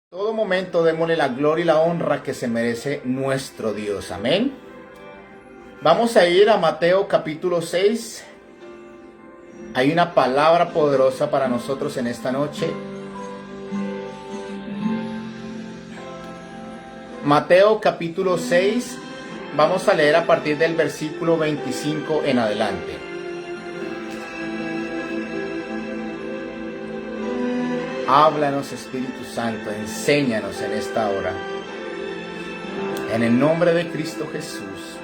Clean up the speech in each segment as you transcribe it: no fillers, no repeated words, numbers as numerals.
Todo momento démosle la gloria y la honra que se merece nuestro Dios. Amén. Vamos a ir a Mateo capítulo 6. Hay una palabra poderosa para nosotros en esta noche. Mateo capítulo 6. Vamos a leer a partir del versículo 25 en adelante. Háblanos, Espíritu Santo, enséñanos en esta hora. En el nombre de Cristo Jesús.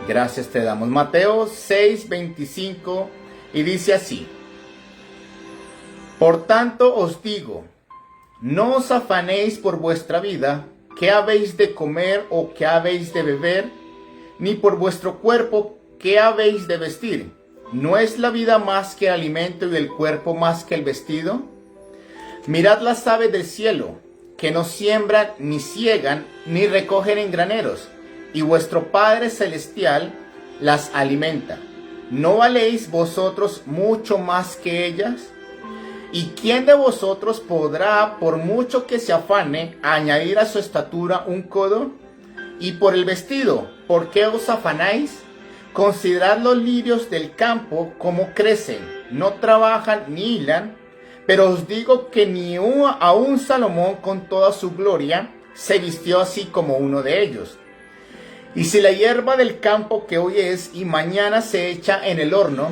Gracias te damos. Mateo 6:25 y dice así: Por tanto os digo, no os afanéis por vuestra vida, qué habéis de comer o qué habéis de beber, ni por vuestro cuerpo, qué habéis de vestir. ¿No es la vida más que el alimento y el cuerpo más que el vestido? Mirad las aves del cielo, que no siembran, ni siegan, ni recogen en graneros, y vuestro Padre Celestial las alimenta. ¿No valéis vosotros mucho más que ellas? ¿Y quién de vosotros podrá, por mucho que se afane, añadir a su estatura un codo? Y por el vestido, ¿por qué os afanáis? Considerad los lirios del campo, cómo crecen, no trabajan ni hilan, pero os digo que ni aun Salomón con toda su gloria se vistió así como uno de ellos. Y si la hierba del campo que hoy es y mañana se echa en el horno,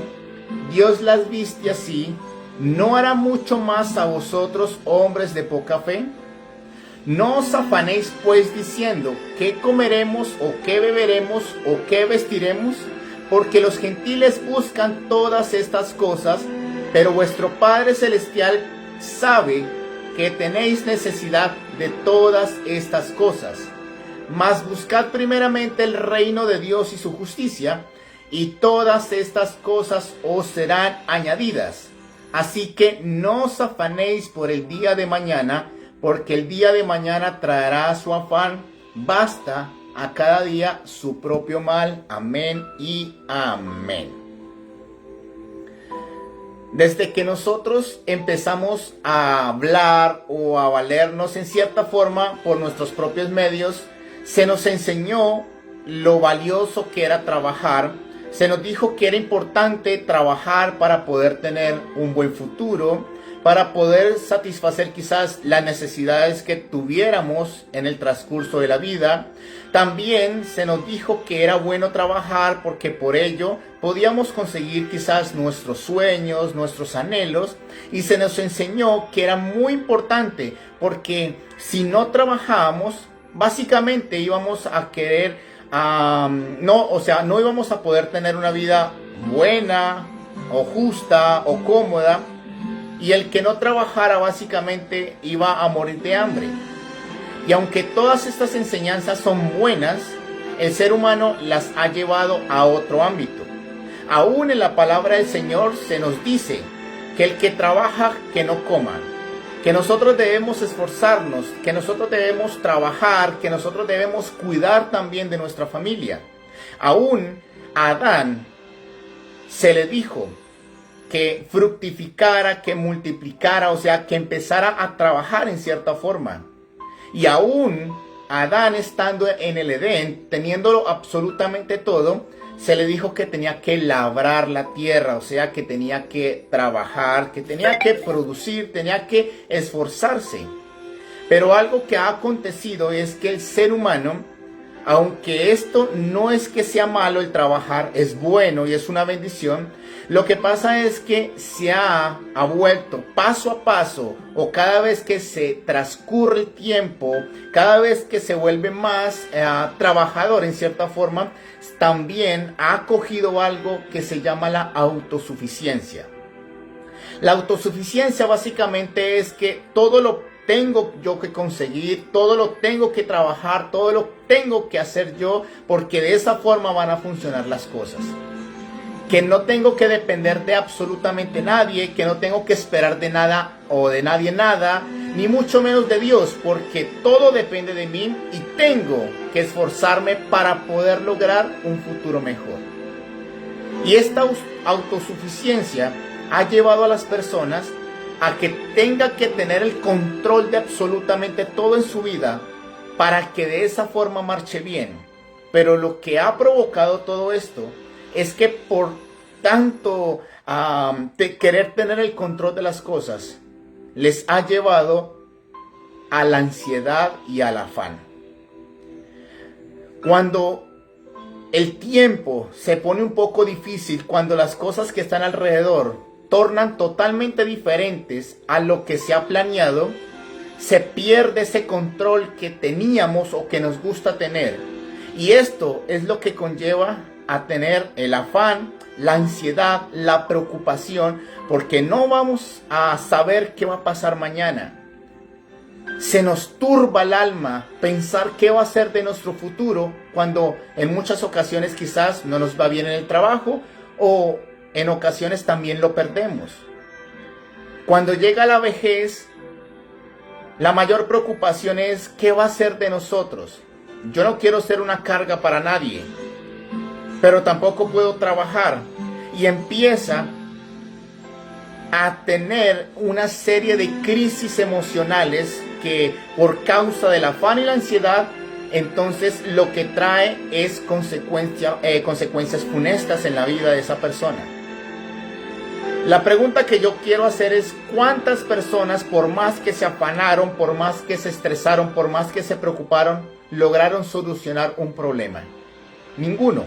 Dios las viste así, ¿no hará mucho más a vosotros, hombres de poca fe? No os afanéis pues diciendo, ¿qué comeremos o qué beberemos o qué vestiremos? Porque los gentiles buscan todas estas cosas, pero vuestro Padre Celestial sabe que tenéis necesidad de todas estas cosas. Mas buscad primeramente el reino de Dios y su justicia, y todas estas cosas os serán añadidas. Así que no os afanéis por el día de mañana, porque el día de mañana traerá su afán. Basta a cada día su propio mal. Amén y amén. Desde que nosotros empezamos a hablar o a valernos en cierta forma por nuestros propios medios, se nos enseñó lo valioso que era trabajar. Se nos dijo que era importante trabajar para poder tener un buen futuro, para poder satisfacer quizás las necesidades que tuviéramos en el transcurso de la vida. También se nos dijo que era bueno trabajar porque por ello podíamos conseguir quizás nuestros sueños, nuestros anhelos, y se nos enseñó que era muy importante porque si no trabajábamos, básicamente íbamos a querer, no íbamos a poder tener una vida buena o justa o cómoda. Y el que no trabajara básicamente iba a morir de hambre. Y aunque todas estas enseñanzas son buenas, el ser humano las ha llevado a otro ámbito. Aún en la palabra del Señor se nos dice que el que trabaja, que no coma. Que nosotros debemos esforzarnos, que nosotros debemos trabajar, que nosotros debemos cuidar también de nuestra familia. Aún a Adán se le dijo que fructificara, que multiplicara, o sea, que empezara a trabajar en cierta forma. Y aún Adán, estando en el Edén, teniéndolo absolutamente todo, se le dijo que tenía que labrar la tierra, o sea, que tenía que trabajar, que tenía que producir, tenía que esforzarse. Pero algo que ha acontecido es que el ser humano, aunque esto no es que sea malo, el trabajar es bueno y es una bendición, lo que pasa es que se ha vuelto paso a paso, o cada vez que se transcurre el tiempo, cada vez que se vuelve más trabajador en cierta forma, también ha cogido algo que se llama la autosuficiencia. La autosuficiencia básicamente es que todo lo tengo yo que conseguir, todo lo tengo que trabajar, todo lo tengo que hacer yo, porque de esa forma van a funcionar las cosas. Que no tengo que depender de absolutamente nadie, que no tengo que esperar de nada o de nadie nada, ni mucho menos de Dios, porque todo depende de mí y tengo que esforzarme para poder lograr un futuro mejor. Y esta autosuficiencia ha llevado a las personas a que tenga que tener el control de absolutamente todo en su vida para que de esa forma marche bien. Pero lo que ha provocado todo esto es que por tanto querer tener el control de las cosas, les ha llevado a la ansiedad y al afán. Cuando el tiempo se pone un poco difícil, cuando las cosas que están alrededor tornan totalmente diferentes a lo que se ha planeado, se pierde ese control que teníamos o que nos gusta tener. Y esto es lo que conlleva a tener el afán, la ansiedad, la preocupación, porque no vamos a saber qué va a pasar mañana. Se nos turba el alma pensar qué va a ser de nuestro futuro cuando en muchas ocasiones quizás no nos va bien en el trabajo o en ocasiones también lo perdemos. Cuando llega la vejez, la mayor preocupación es qué va a ser de nosotros. Yo no quiero ser una carga para nadie, pero tampoco puedo trabajar. Y empieza a tener una serie de crisis emocionales que por causa del afán y la ansiedad, entonces lo que trae es consecuencias funestas en la vida de esa persona. La pregunta que yo quiero hacer es: ¿cuántas personas, por más que se afanaron, por más que se estresaron, por más que se preocuparon, lograron solucionar un problema? Ninguno.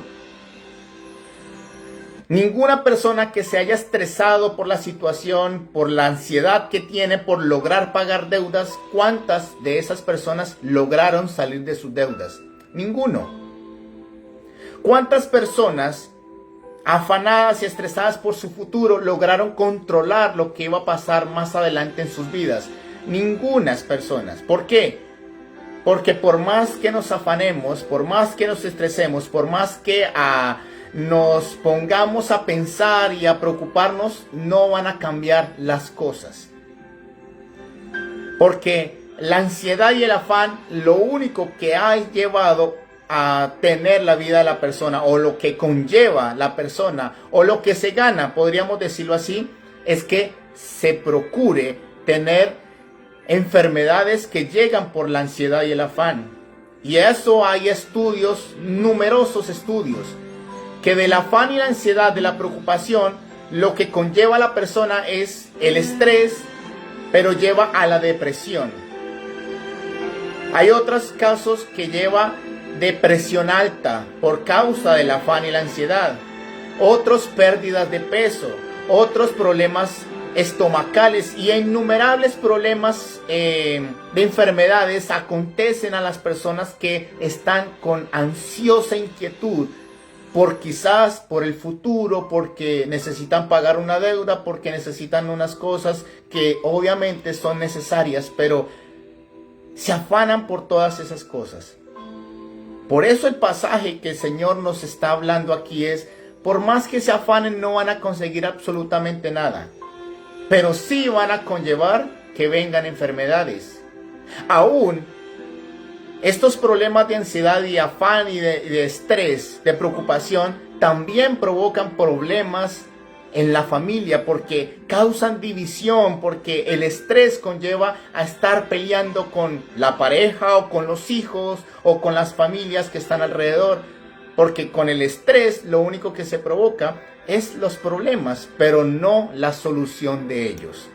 Ninguna persona que se haya estresado por la situación, por la ansiedad que tiene, por lograr pagar deudas, ¿cuántas de esas personas lograron salir de sus deudas? Ninguno. ¿Cuántas personas afanadas y estresadas por su futuro lograron controlar lo que iba a pasar más adelante en sus vidas? Ningunas personas. ¿Por qué? Porque por más que nos afanemos, por más que nos estresemos, por más que nos pongamos a pensar y a preocuparnos, no van a cambiar las cosas. Porque la ansiedad y el afán, lo único que ha llevado a tener la vida de la persona, o lo que conlleva la persona, o lo que se gana, podríamos decirlo así, es que se procure tener enfermedades que llegan por la ansiedad y el afán. Y eso hay estudios, numerosos estudios, que del afán y la ansiedad, de la preocupación, lo que conlleva a la persona es el estrés, pero lleva a la depresión. Hay otros casos que lleva depresión alta por causa del afán y la ansiedad. Otros pérdidas de peso, otros problemas estomacales y innumerables problemas de enfermedades acontecen a las personas que están con ansiosa inquietud quizás por el futuro, porque necesitan pagar una deuda, porque necesitan unas cosas que obviamente son necesarias, pero se afanan por todas esas cosas. Por eso el pasaje que el Señor nos está hablando aquí es: por más que se afanen, no van a conseguir absolutamente nada, pero sí van a conllevar que vengan enfermedades. Aún estos problemas de ansiedad y afán y de estrés, de preocupación, también provocan problemas en la familia, porque causan división, porque el estrés conlleva a estar peleando con la pareja o con los hijos o con las familias que están alrededor, porque con el estrés lo único que se provoca es los problemas, pero no la solución de ellos.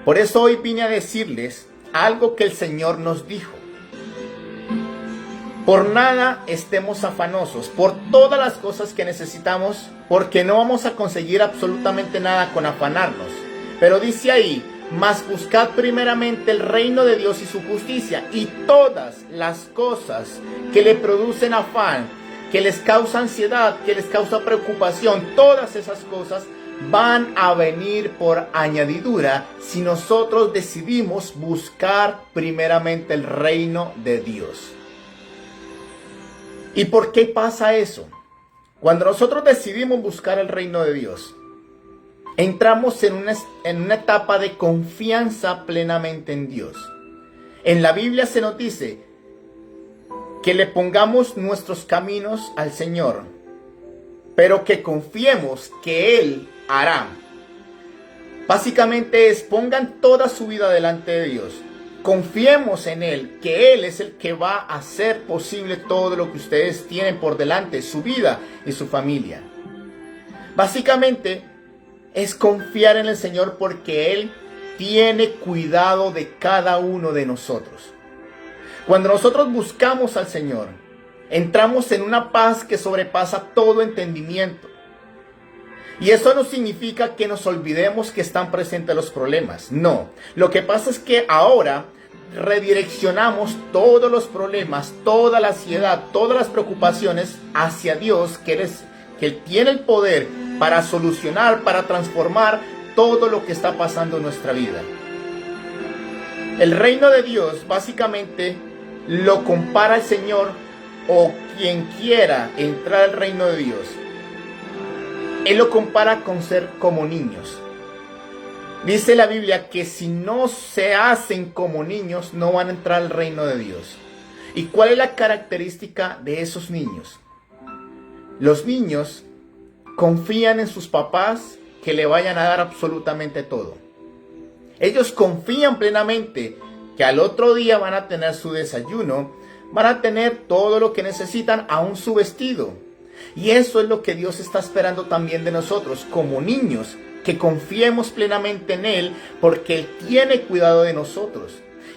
Por eso hoy vine a decirles algo que el Señor nos dijo: por nada estemos afanosos, por todas las cosas que necesitamos, porque no vamos a conseguir absolutamente nada con afanarnos. Pero dice ahí: mas buscad primeramente el reino de Dios y su justicia, y todas las cosas que le producen afán, que les causa ansiedad, que les causa preocupación, todas esas cosas van a venir por añadidura si nosotros decidimos buscar primeramente el reino de Dios. ¿Y por qué pasa eso? Cuando nosotros decidimos buscar el reino de Dios, entramos en una etapa de confianza plenamente en Dios. En la Biblia se nos dice que le pongamos nuestros caminos al Señor, pero que confiemos que Él hará. Básicamente es: pongan toda su vida delante de Dios. Confiemos en Él, que Él es el que va a hacer posible todo lo que ustedes tienen por delante, su vida y su familia. Básicamente es confiar en el Señor porque Él tiene cuidado de cada uno de nosotros. Cuando nosotros buscamos al Señor, entramos en una paz que sobrepasa todo entendimiento. Y eso no significa que nos olvidemos que están presentes los problemas. No, lo que pasa es que ahora redireccionamos todos los problemas, toda la ansiedad, todas las preocupaciones hacia Dios, que Él tiene el poder para solucionar, para transformar todo lo que está pasando en nuestra vida. El reino de Dios básicamente lo compara el Señor, o quien quiera entrar al reino de Dios, Él lo compara con ser como niños. Dice la Biblia que si no se hacen como niños, no van a entrar al reino de Dios. ¿Y cuál es la característica de esos niños? Los niños confían en sus papás que le vayan a dar absolutamente todo. Ellos confían plenamente que al otro día van a tener su desayuno, van a tener todo lo que necesitan, aún su vestido. Y eso es lo que Dios está esperando también de nosotros, como niños, que confiemos plenamente en Él, porque Él tiene cuidado de nosotros,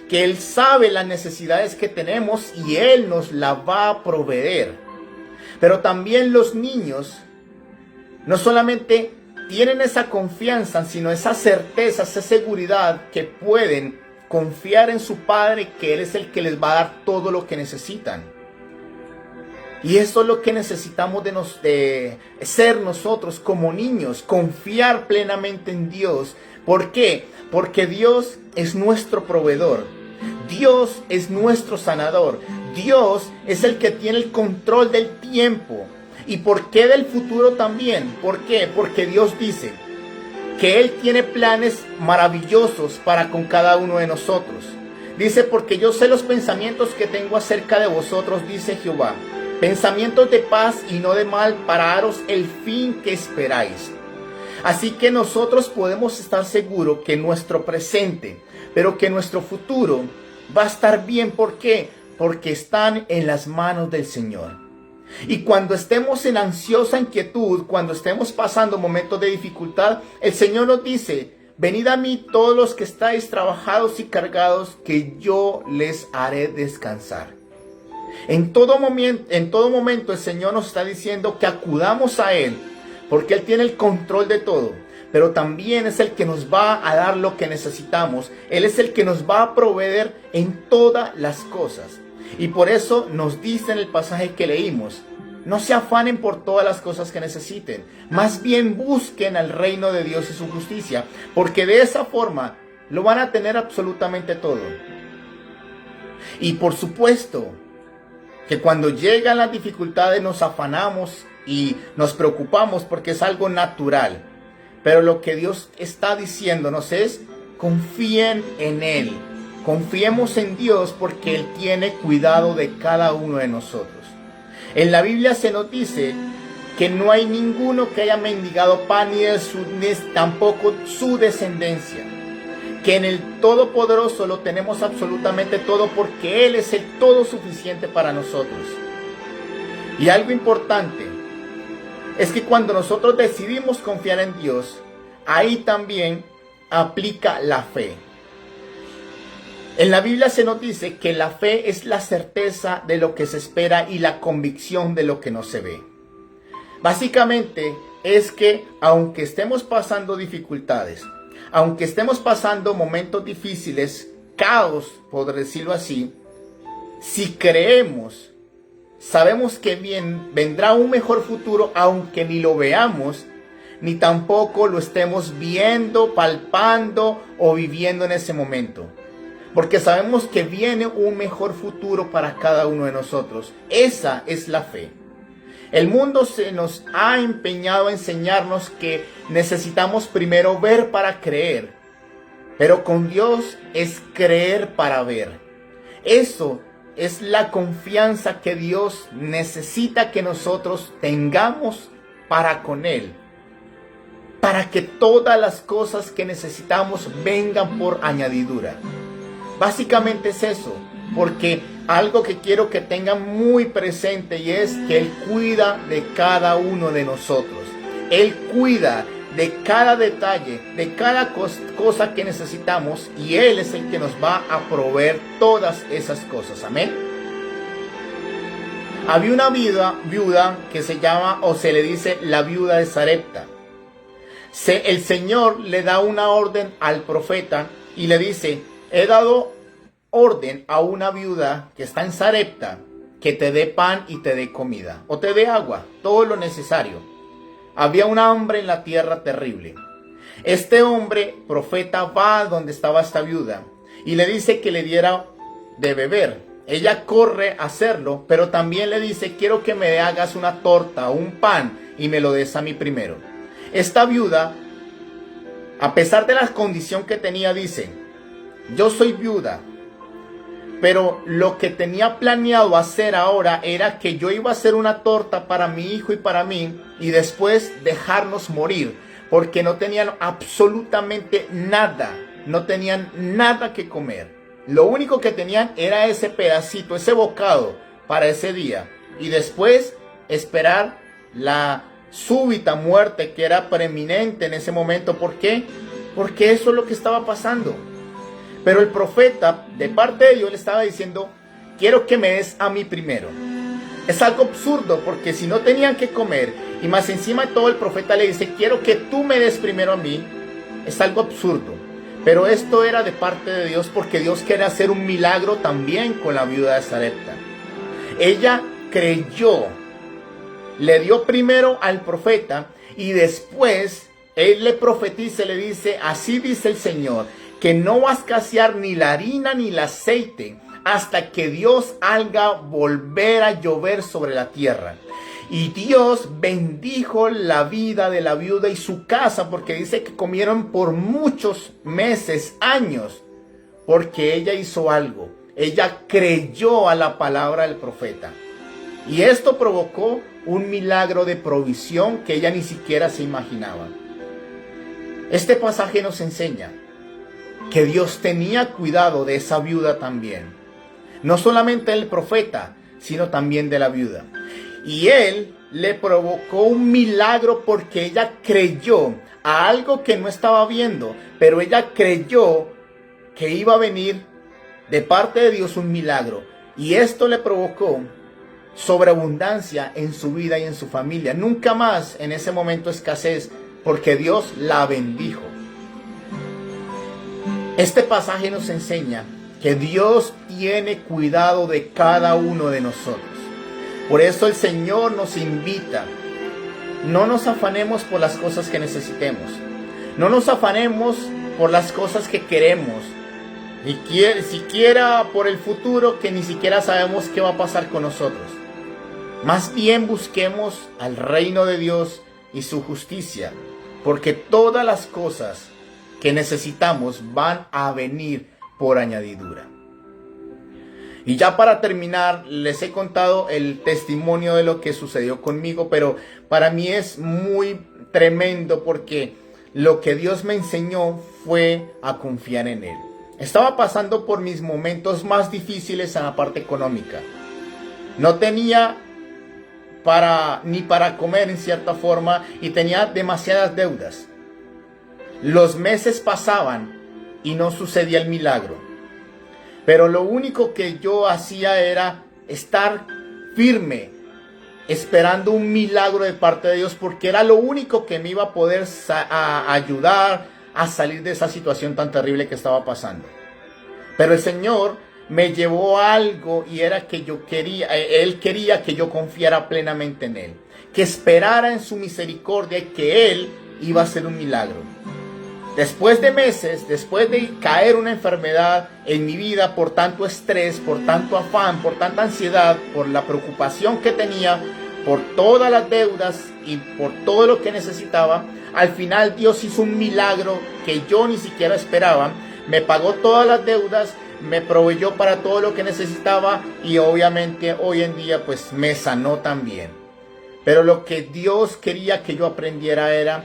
que Él sabe las necesidades que tenemos y Él nos la va a proveer. Pero también los niños no solamente tienen esa confianza, sino esa certeza, esa seguridad que pueden confiar en su Padre, que Él es el que les va a dar todo lo que necesitan. Y eso es lo que necesitamos de ser nosotros como niños, confiar plenamente en Dios. ¿Por qué? Porque Dios es nuestro proveedor, Dios es nuestro sanador, Dios es el que tiene el control del tiempo. ¿Y por qué del futuro también? ¿Por qué? Porque Dios dice que Él tiene planes maravillosos para con cada uno de nosotros. Dice: porque yo sé los pensamientos que tengo acerca de vosotros, dice Jehová, pensamientos de paz y no de mal, para daros el fin que esperáis. Así que nosotros podemos estar seguros que nuestro presente, pero que nuestro futuro va a estar bien. ¿Por qué? Porque están en las manos del Señor. Y cuando estemos en ansiosa inquietud, cuando estemos pasando momentos de dificultad, el Señor nos dice: venid a mí todos los que estáis trabajados y cargados, que yo les haré descansar. En todo momento el Señor nos está diciendo que acudamos a Él, porque Él tiene el control de todo, pero también es el que nos va a dar lo que necesitamos. Él es el que nos va a proveer en todas las cosas. Y por eso nos dice en el pasaje que leímos: no se afanen por todas las cosas que necesiten, más bien busquen al reino de Dios y su justicia, porque de esa forma lo van a tener absolutamente todo. Y por supuesto que cuando llegan las dificultades nos afanamos y nos preocupamos, porque es algo natural. Pero lo que Dios está diciéndonos es: confíen en Él. Confiemos en Dios, porque Él tiene cuidado de cada uno de nosotros. En la Biblia se nos dice que no hay ninguno que haya mendigado pan, ni tampoco su descendencia. Que en el Todopoderoso lo tenemos absolutamente todo, porque Él es el todo suficiente para nosotros. Y algo importante es que cuando nosotros decidimos confiar en Dios, ahí también aplica la fe. En la Biblia se nos dice que la fe es la certeza de lo que se espera y la convicción de lo que no se ve. Básicamente es que aunque estemos pasando dificultades, aunque estemos pasando momentos difíciles, caos, por decirlo así, si creemos, sabemos que vendrá un mejor futuro, aunque ni lo veamos, ni tampoco lo estemos viendo, palpando o viviendo en ese momento. Porque sabemos que viene un mejor futuro para cada uno de nosotros. Esa es la fe. El mundo se nos ha empeñado a enseñarnos que necesitamos primero ver para creer. Pero con Dios es creer para ver. Eso es la confianza que Dios necesita que nosotros tengamos para con Él. para que todas las cosas que necesitamos vengan por añadidura. Básicamente es eso, porque algo que quiero que tengan muy presente y es que Él cuida de cada uno de nosotros. Él cuida de cada detalle, de cada cosa que necesitamos, y Él es el que nos va a proveer todas esas cosas. Amén. Había una viuda que se llama, o se le dice, la viuda de Sarepta. El Señor le da una orden al profeta y le dice: he dado orden a una viuda que está en Sarepta que te dé pan y te dé comida, o te dé agua, todo lo necesario. Había un hambre en la tierra terrible. Este hombre, profeta, va a donde estaba esta viuda y le dice que le diera de beber. Ella corre a hacerlo, pero también le dice: quiero que me hagas una torta o un pan y me lo des a mí primero. Esta viuda, a pesar de la condición que tenía, dice: yo soy viuda, pero lo que tenía planeado hacer ahora era que yo iba a hacer una torta para mi hijo y para mí y después dejarnos morir, porque no tenían absolutamente nada, no tenían nada que comer. Lo único que tenían era ese pedacito, ese bocado para ese día, y después esperar la súbita muerte que era preeminente en ese momento. ¿Por qué? Porque eso es lo que estaba pasando. Pero el profeta, de parte de Dios, le estaba diciendo: quiero que me des a mí primero. Es algo absurdo, porque si no tenían que comer, y más encima de todo el profeta le dice: quiero que tú me des primero a mí, es algo absurdo. Pero esto era de parte de Dios, porque Dios quiere hacer un milagro también con la viuda de Sarepta. Ella creyó, le dio primero al profeta, y después él le profetiza y le dice: así dice el Señor, que no va a escasear ni la harina ni el aceite hasta que Dios haga volver a llover sobre la tierra. Y Dios bendijo la vida de la viuda y su casa, porque dice que comieron por muchos meses, años, porque ella hizo algo. Ella creyó a la palabra del profeta. Y esto provocó un milagro de provisión que ella ni siquiera se imaginaba. Este pasaje nos enseña que Dios tenía cuidado de esa viuda también. No solamente del profeta, sino también de la viuda. Y Él le provocó un milagro porque ella creyó a algo que no estaba viendo, pero ella creyó que iba a venir de parte de Dios un milagro. Y esto le provocó sobreabundancia en su vida y en su familia. Nunca más en ese momento escasez, porque Dios la bendijo. Este pasaje nos enseña que Dios tiene cuidado de cada uno de nosotros. Por eso el Señor nos invita: no nos afanemos por las cosas que necesitemos, no nos afanemos por las cosas que queremos, ni siquiera por el futuro que ni siquiera sabemos qué va a pasar con nosotros. Más bien busquemos al reino de Dios y su justicia, porque todas las cosas que necesitamos van a venir por añadidura. Y ya para terminar, les he contado el testimonio de lo que sucedió conmigo, pero para mí es muy tremendo porque lo que Dios me enseñó fue a confiar en Él. Estaba pasando por mis momentos más difíciles en la parte económica. No tenía ni para comer en cierta forma y tenía demasiadas deudas. Los meses pasaban y no sucedía el milagro. Pero lo único que yo hacía era estar firme, esperando un milagro de parte de Dios, porque era lo único que me iba a poder ayudar a salir de esa situación tan terrible que estaba pasando. Pero el Señor me llevó a algo, y era que Él quería que yo confiara plenamente en Él, que esperara en su misericordia y que Él iba a hacer un milagro. Después de meses, después de caer una enfermedad en mi vida por tanto estrés, por tanto afán, por tanta ansiedad, por la preocupación que tenía, por todas las deudas y por todo lo que necesitaba, al final Dios hizo un milagro que yo ni siquiera esperaba. Me pagó todas las deudas, me proveyó para todo lo que necesitaba y obviamente hoy en día pues me sanó también. Pero lo que Dios quería que yo aprendiera era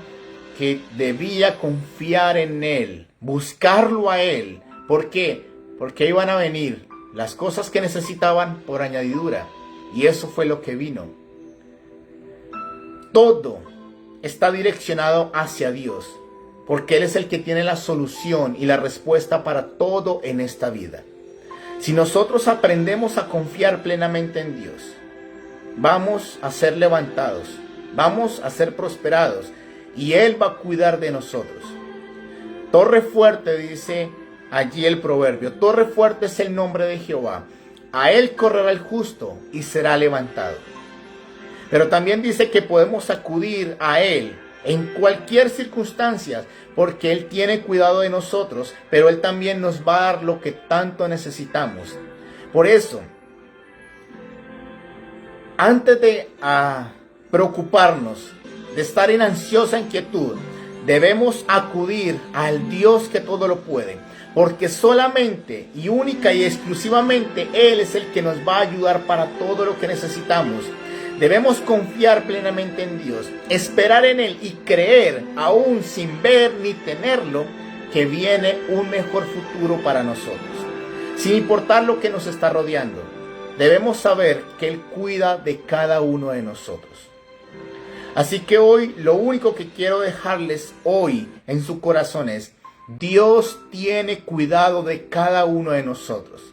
que debía confiar en Él, buscarlo a Él. ¿Por qué? Porque iban a venir las cosas que necesitaban por añadidura. Y eso fue lo que vino. Todo está direccionado hacia Dios, porque Él es el que tiene la solución y la respuesta para todo en esta vida. Si nosotros aprendemos a confiar plenamente en Dios, vamos a ser levantados, vamos a ser prosperados, y Él va a cuidar de nosotros. Torre fuerte, dice allí el proverbio, torre fuerte es el nombre de Jehová. A Él correrá el justo y será levantado. Pero también dice que podemos acudir a Él en cualquier circunstancia, porque Él tiene cuidado de nosotros, pero Él también nos va a dar lo que tanto necesitamos. Por eso, antes de preocuparnos, de estar en ansiosa inquietud, debemos acudir al Dios que todo lo puede, porque solamente y única y exclusivamente Él es el que nos va a ayudar para todo lo que necesitamos. Debemos confiar plenamente en Dios, esperar en Él y creer, aún sin ver ni tenerlo, que viene un mejor futuro para nosotros. Sin importar lo que nos está rodeando, debemos saber que Él cuida de cada uno de nosotros. Así que hoy lo único que quiero dejarles hoy en su corazón es: Dios tiene cuidado de cada uno de nosotros.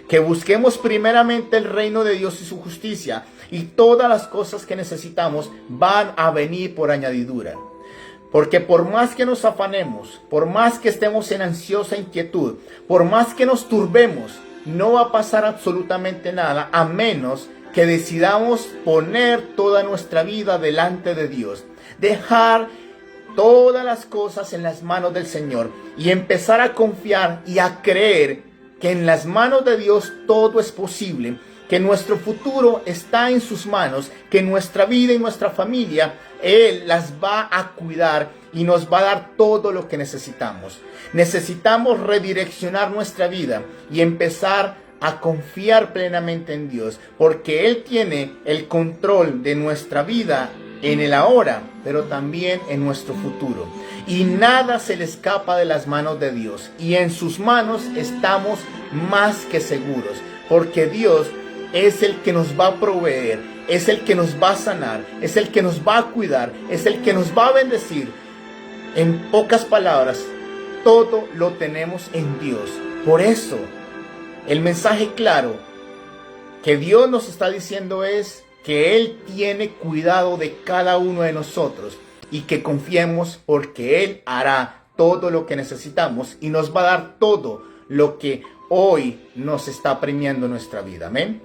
Que busquemos primeramente el reino de Dios y su justicia, y todas las cosas que necesitamos van a venir por añadidura. Porque por más que nos afanemos, por más que estemos en ansiosa inquietud, por más que nos turbemos, no va a pasar absolutamente nada, a menos que decidamos poner toda nuestra vida delante de Dios. Dejar todas las cosas en las manos del Señor y empezar a confiar y a creer que en las manos de Dios todo es posible, que nuestro futuro está en sus manos, que nuestra vida y nuestra familia, Él las va a cuidar y nos va a dar todo lo que necesitamos. Necesitamos redireccionar nuestra vida y empezar a confiar plenamente en Dios, porque Él tiene el control de nuestra vida en el ahora, pero también en nuestro futuro. Y nada se le escapa de las manos de Dios. Y en sus manos estamos más que seguros, porque Dios es el que nos va a proveer, es el que nos va a sanar, es el que nos va a cuidar, es el que nos va a bendecir. En pocas palabras, todo lo tenemos en Dios. Por eso, el mensaje claro que Dios nos está diciendo es que Él tiene cuidado de cada uno de nosotros y que confiemos, porque Él hará todo lo que necesitamos y nos va a dar todo lo que hoy nos está premiando en nuestra vida. Amén.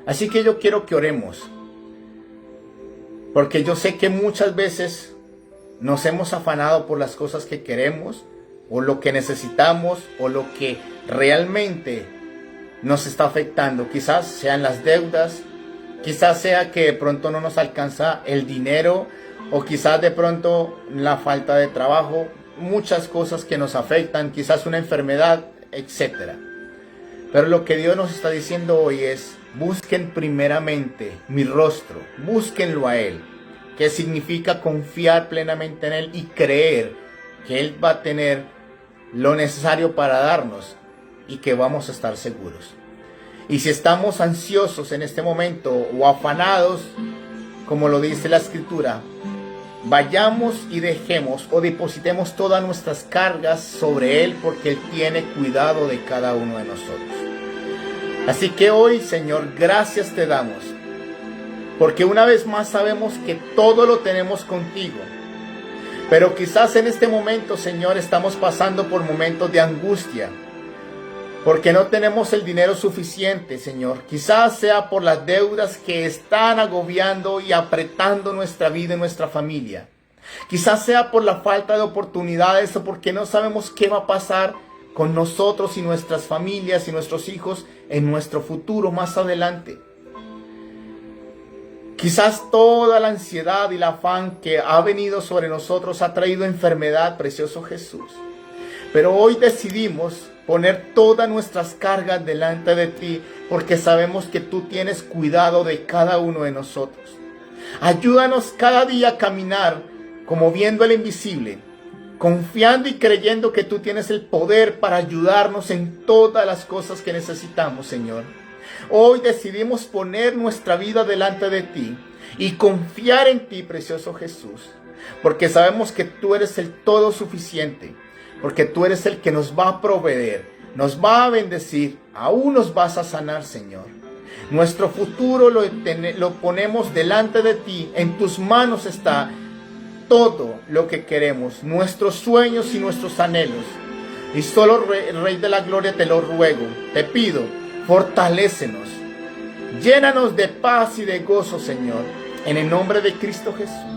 Así que yo quiero que oremos, porque yo sé que muchas veces nos hemos afanado por las cosas que queremos, o lo que necesitamos, o lo que realmente nos está afectando. Quizás sean las deudas, quizás sea que de pronto no nos alcanza el dinero, o quizás de pronto la falta de trabajo, muchas cosas que nos afectan, quizás una enfermedad, etc. Pero lo que Dios nos está diciendo hoy es: busquen primeramente mi rostro, búsquenlo a Él, que significa confiar plenamente en Él y creer que Él va a tener lo necesario para darnos y que vamos a estar seguros. Y si estamos ansiosos en este momento o afanados, como lo dice la Escritura, vayamos y dejemos o depositemos todas nuestras cargas sobre Él, porque Él tiene cuidado de cada uno de nosotros. Así que hoy, Señor, gracias te damos, porque una vez más sabemos que todo lo tenemos contigo. Pero quizás en este momento, Señor, estamos pasando por momentos de angustia, porque no tenemos el dinero suficiente, Señor. Quizás sea por las deudas que están agobiando y apretando nuestra vida y nuestra familia. Quizás sea por la falta de oportunidades, o porque no sabemos qué va a pasar con nosotros y nuestras familias y nuestros hijos en nuestro futuro más adelante. Quizás toda la ansiedad y el afán que ha venido sobre nosotros ha traído enfermedad, precioso Jesús. Pero hoy decidimos poner todas nuestras cargas delante de ti, porque sabemos que tú tienes cuidado de cada uno de nosotros. Ayúdanos cada día a caminar como viendo el invisible, confiando y creyendo que tú tienes el poder para ayudarnos en todas las cosas que necesitamos, Señor. Hoy decidimos poner nuestra vida delante de ti y confiar en ti, precioso Jesús, porque sabemos que tú eres el todo suficiente, porque tú eres el que nos va a proveer, nos va a bendecir, aún nos vas a sanar, Señor. Nuestro futuro lo ponemos delante de ti, en tus manos está todo lo que queremos, nuestros sueños y nuestros anhelos. Y solo, Rey de la Gloria, te lo ruego, te pido, fortalécenos, llénanos de paz y de gozo, Señor, en el nombre de Cristo Jesús.